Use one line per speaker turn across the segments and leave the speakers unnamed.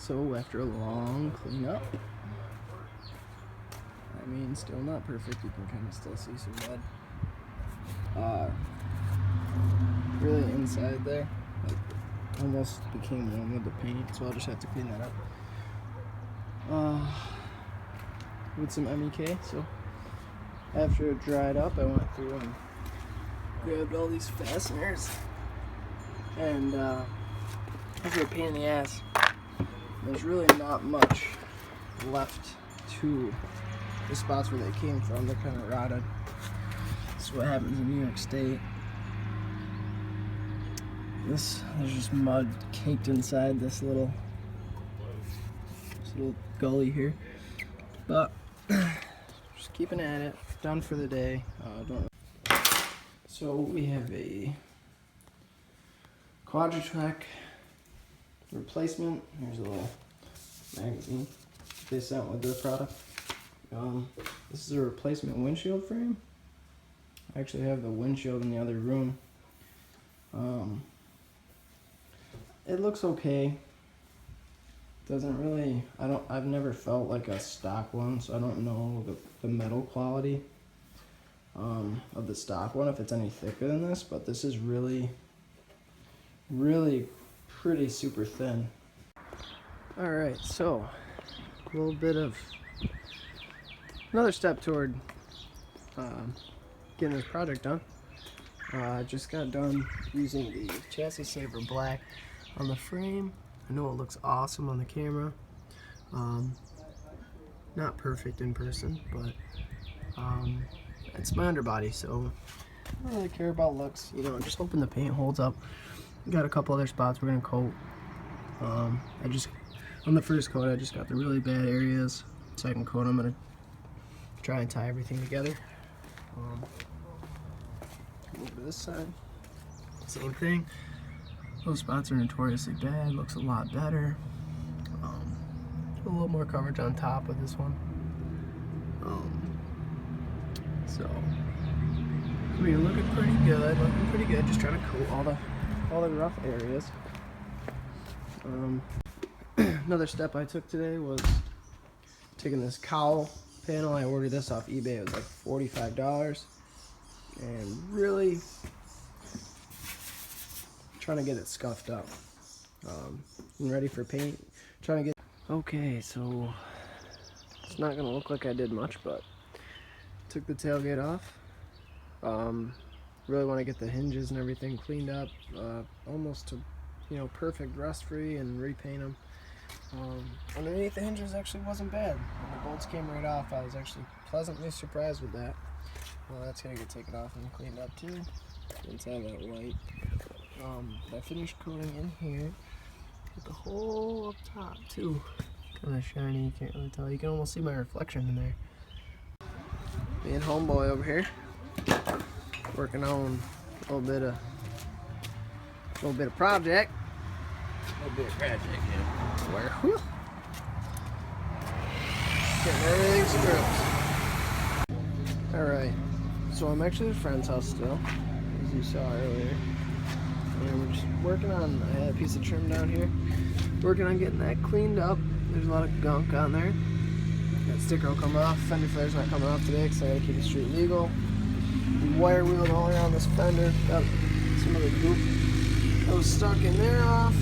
So after a long cleanup, I mean, still not perfect, you can kind of still see some mud. Really inside there, like, almost became one with the paint, so I'll just have to clean that up. With some MEK, so after it dried up, I went through and grabbed all these fasteners, and those are a pain in the ass. There's really not much left to the spots where they came from. They're kind of rotted. That's what happens in New York State. There's just mud caked inside this little gully here. But just keeping at it. Done for the day. So we have a Quadra-Track replacement. Here's a little magazine they sent with their product. This is a replacement windshield frame. I actually have the windshield in the other room. It looks okay. Doesn't really, I've never felt like a stock one, so I don't know the metal quality of the stock one, if it's any thicker than this, but this is really pretty super thin. Alright, so a little bit of another step toward getting this project done. I just got done using the Chassis Saver Black on the frame. I know it looks awesome on the camera. Not perfect in person, but it's my underbody, so I don't really care about looks. You know, just hoping the paint holds up. Got a couple other spots we're gonna coat. On the first coat, I just got the really bad areas. Second coat, I'm gonna try and tie everything together. Over to this side, same thing. Those spots are notoriously bad. Looks a lot better. A little more coverage on top with this one. So I mean, looking pretty good. Just trying to coat all the rough areas. Another step I took today was taking this cowl panel. I ordered this off eBay. It was like $45, and really trying to get it scuffed up and ready for paint. Okay, so it's not gonna look like I did much, but took the tailgate off. Really want to get the hinges and everything cleaned up, almost to, you know, perfect rust free, and repaint them. Underneath the hinges actually wasn't bad. When the bolts came right off, I was actually pleasantly surprised with that. Well, that's gonna get taken off and cleaned up too. Inside that white. I finished coating in here. Get the hole up top too. Kind of shiny, you can't really tell. You can almost see my reflection in there. Me and homeboy over here, working on a little bit of project. Where? Whew, getting everything stripped. Alright, so I'm actually at a friend's house still, as you saw earlier. And we're just working on, I had a piece of trim down here, working on getting that cleaned up. There's a lot of gunk on there. That sticker will come off. Fender flare's not coming off today because I gotta keep it street legal. We wire wheeled all around this fender. Got some of the goop that was stuck in there off.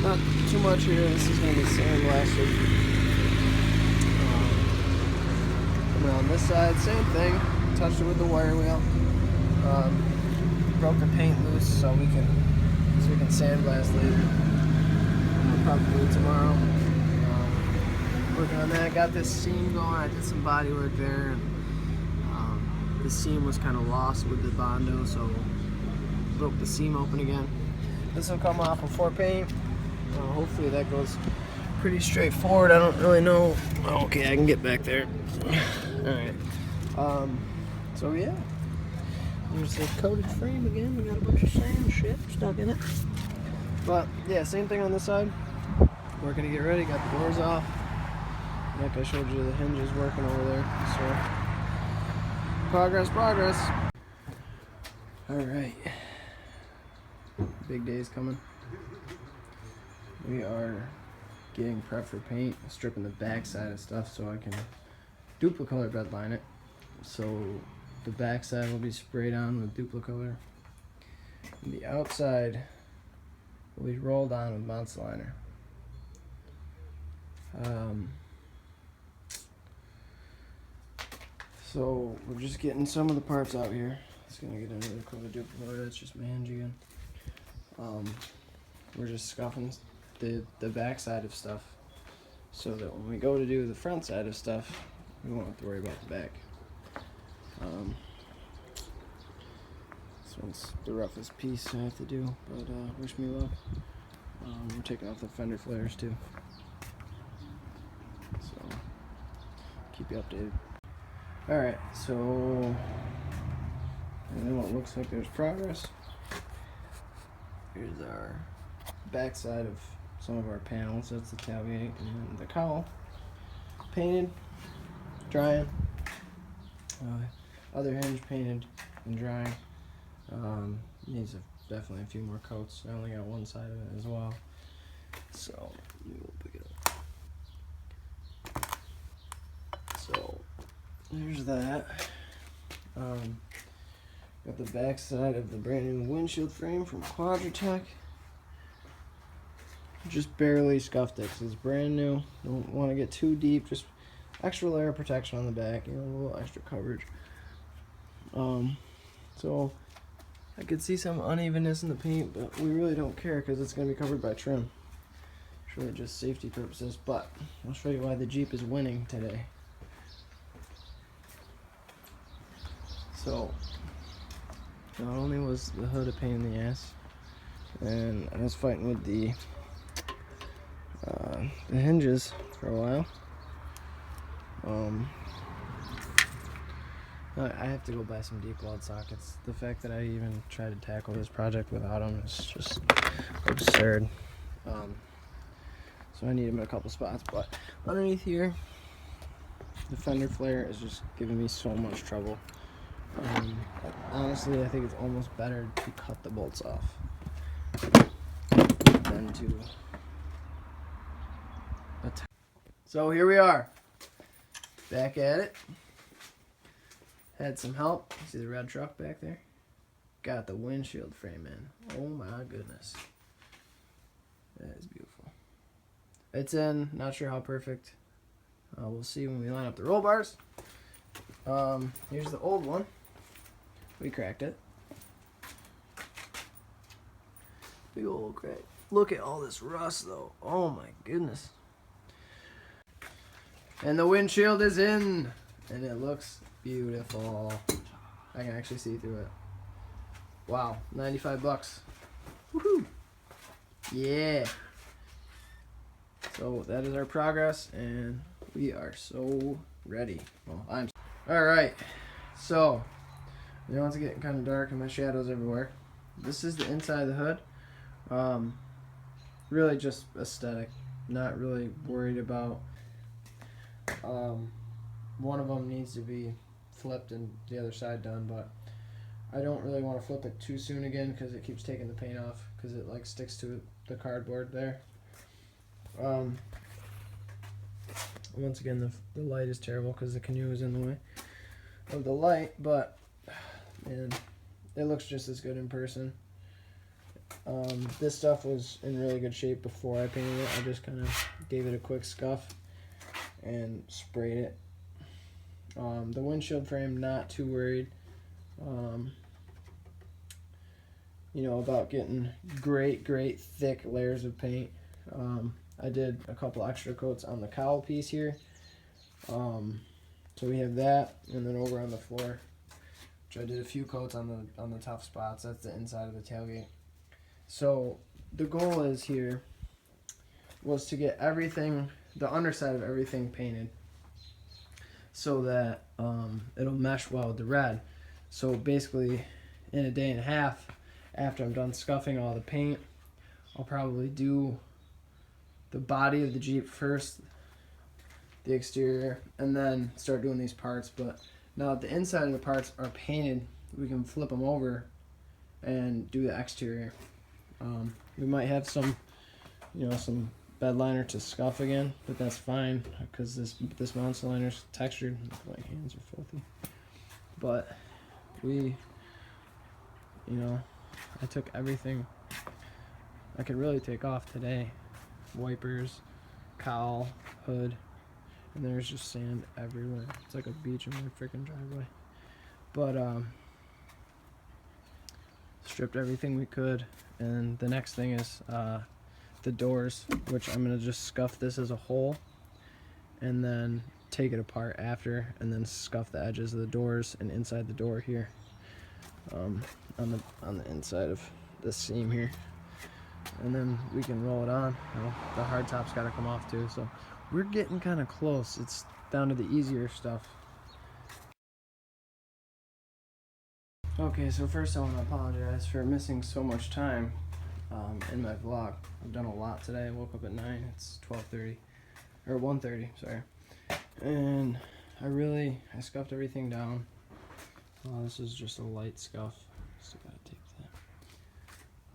Not too much here. This is gonna be sandblasted. Coming on this side, same thing. Touched it with the wire wheel. Broke the paint loose so we can sandblast later. Probably tomorrow. Working on that. Got this seam going. I did some body work there, and the seam was kind of lost with the Bondo, so broke the seam open again. This will come off before paint. Hopefully that goes pretty straightforward. I don't really know. Okay, I can get back there. Alright. So yeah. There's the coated frame again. We got a bunch of sand shit stuck in it. But yeah, same thing on this side. Working to get ready. Got the doors off. Like I showed you, the hinges working over there. So progress. Alright. Big day's coming. we are getting prepped for paint, stripping the back side of stuff so I can duplicolor bedline it. So the back side will be sprayed on with duplicolor. And the outside will be rolled on with Monstaliner. So we're just getting some of the parts out here. It's gonna get another coat of duplicolor. That's just my hinge again. We're just scuffing the back side of stuff so that when we go to do the front side of stuff, we won't have to worry about the back. This one's the roughest piece I have to do, but wish me luck. I'm taking off the fender flares too, so keep you updated. Alright, so and then what looks like there's progress. Here's our back side of some of our panels. That's the tailgate and the cowl. Painted, drying. Other hinge painted and drying. Needs definitely a few more coats. I only got one side of it as well. So we'll pick it up. So there's that. Got the back side of the brand new windshield frame from Quadratech. Just barely scuffed it because it's brand new. Don't want to get too deep. Just extra layer of protection on the back. You know, a little extra coverage. So I could see some unevenness in the paint, but we really don't care because it's going to be covered by trim. It's really just safety purposes. But I'll show you why the Jeep is winning today. So not only was the hood a pain in the ass, and I was fighting with the hinges for a while. I have to go buy some deep weld sockets. The fact that I even tried to tackle this project without them is just absurd. So I need them in a couple spots, but underneath here, the fender flare is just giving me so much trouble. Honestly, I think it's almost better to cut the bolts off than to attack. So here we are, back at it. Had some help. See the red truck back there? Got the windshield frame in. Oh my goodness. That is beautiful. It's in. Not sure how perfect. We'll see when we line up the roll bars. Here's the old one. We cracked it. Big old crack. Look at all this rust though. Oh my goodness. And the windshield is in. And it looks beautiful. I can actually see through it. Wow, 95 bucks. Woohoo! Yeah. So that is our progress, and we are so ready. Well, I'm. All right. So now it's getting kind of dark, and my shadow's everywhere. This is the inside of the hood. Really just aesthetic. Not really worried about. One of them needs to be flipped and the other side done, but I don't really want to flip it too soon again because it keeps taking the paint off because it like sticks to the cardboard there. Once again, the light is terrible because the canoe is in the way of the light, but man, it looks just as good in person. This stuff was in really good shape before I painted it. I just kind of gave it a quick scuff and sprayed it. The windshield frame, not too worried, about getting great thick layers of paint. I did a couple extra coats on the cowl piece here. So we have that, and then over on the floor, which I did a few coats on the tough spots. That's the inside of the tailgate. So the goal is here was to get everything, the underside of everything painted, so that it'll mesh well with the red. So basically, in a day and a half, after I'm done scuffing all the paint, I'll probably do the body of the Jeep first, the exterior, and then start doing these parts. But now that the inside of the parts are painted, we can flip them over and do the exterior. We might have some you know, some bed liner to scuff again, but that's fine because this Monstaliner textured. My hands are filthy. But we, you know, I took everything I could really take off today. Wipers, cowl, hood, and there's just sand everywhere. It's like a beach in my freaking driveway. But stripped everything we could, and the next thing is the doors, which I'm gonna just scuff this as a whole and then take it apart after, and then scuff the edges of the doors and inside the door here, on the inside of this seam here, and then we can roll it on. Well, the hard top's got to come off too, so we're getting kind of close. It's down to the easier stuff. Okay, so first I want to apologize for missing so much time in my vlog. I've done a lot today. I woke up at 9. It's 12:30 or 1:30, sorry. And I scuffed everything down. Oh, this is just a light scuff. Still gotta tape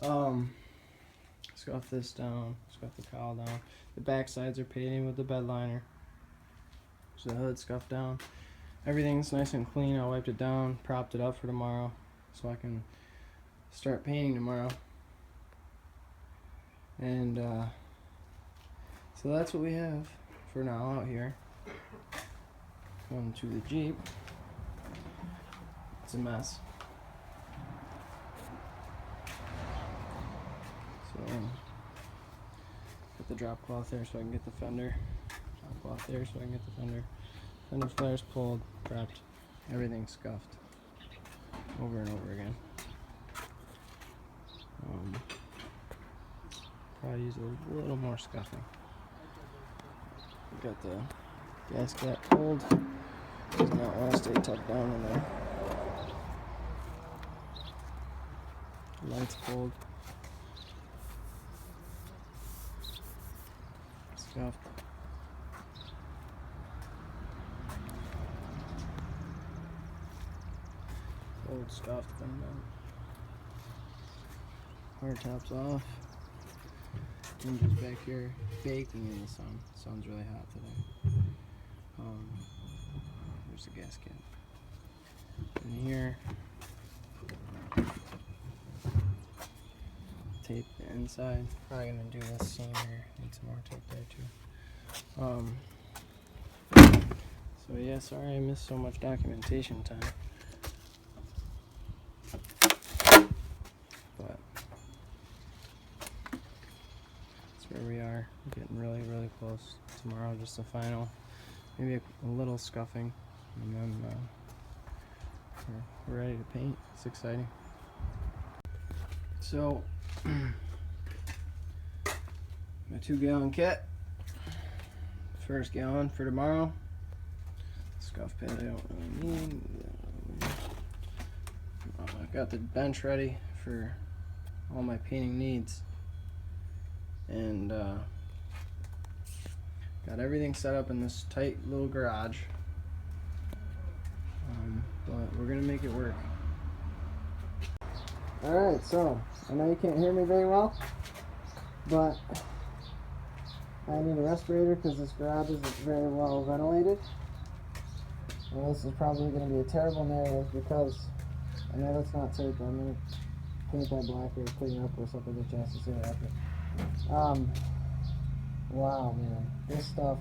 that. Scuff this down. Scuff the cowl down. The back sides are painted with the bed liner. So the hood scuffed down. Everything's nice and clean. I wiped it down, propped it up for tomorrow, so I can start painting tomorrow. And so that's what we have for now out here. Going to the Jeep. It's a mess. So put the drop cloth there so I can get the fender. Drop cloth there so I can get the fender. Fender flares pulled, prepped, everything scuffed over and over again. Probably use a little more scuffing. Got the gas cap pulled. Does not want to stay tucked down in there. Lights pulled. Scuffed. Pulled, scuffed, and then hard tops off. Hinges back here, baking in the sun. Sun's really hot today. There's the gas cap. In here, tape the inside. Probably gonna do this seam here. Need some more tape there too. So yeah, sorry I missed so much documentation time. But that's where we are. We're getting really, really close. Tomorrow, just a final, maybe a little scuffing, and then we're ready to paint. It's exciting. So, my 2-gallon kit. First gallon for tomorrow. Scuff pad I don't really need. I've got the bench ready for all my painting needs, and got everything set up in this tight little garage, but we're gonna make it work. Alright, so I know you can't hear me very well, but I need a respirator because this garage isn't very well ventilated. And this is probably going to be a terrible narrative because I know that's not tape. I'm going to paint that black or clean up or something that you have to say after. Wow, man. This stuff,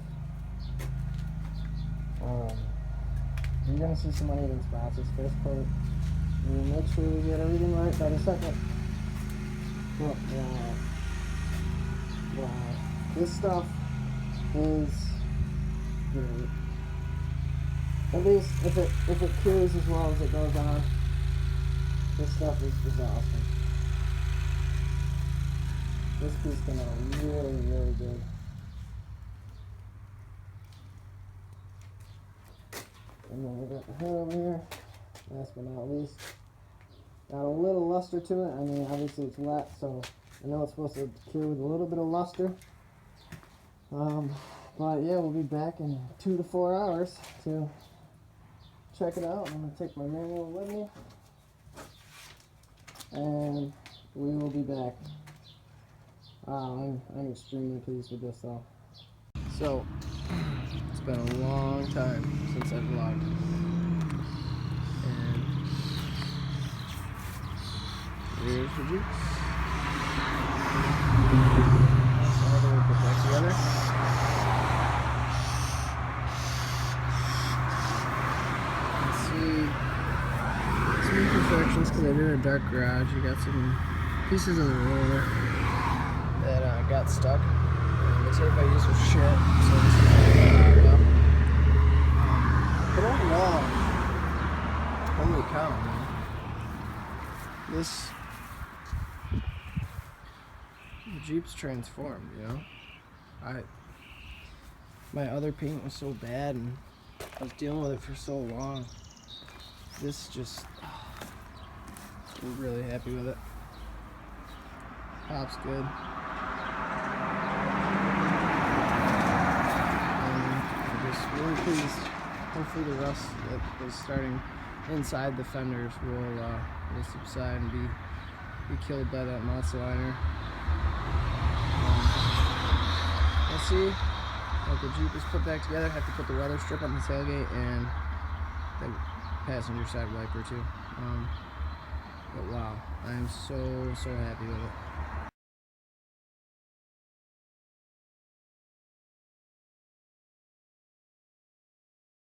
you're going to see some uneven spots. This first coat. We'll make sure we get everything right by the second. Oh, wow. This stuff is great. At least if it cures as well as it goes on, this stuff is awesome. This piece came out really, really good. And then we got the hood over here. Last but not least, got a little luster to it. I mean, obviously it's wet, so I know it's supposed to cure with a little bit of luster. But yeah, we'll be back in 2 to 4 hours to check it out. I'm going to take my manual with me, and we will be back. I'm extremely pleased with this though. So, it's been a long time since I've vlogged. And here's the Jeeps. So how do we put that together? Some imperfections because I did a dark garage. You got some pieces of the roller that got stuck. The tape I used was shit, so this is up. But overall, holy cow, man. The Jeep's transformed, you know? My other paint was so bad and I was dealing with it for so long. This just, I'm really happy with it. Pop's good. I'm just really pleased. Hopefully the rust that was starting inside the fenders will subside and be killed by that Monstaliner. We'll see. Like the Jeep is put back together, I have to put the weather strip on the tailgate and the passenger side wiper too. But wow, I am so happy with it.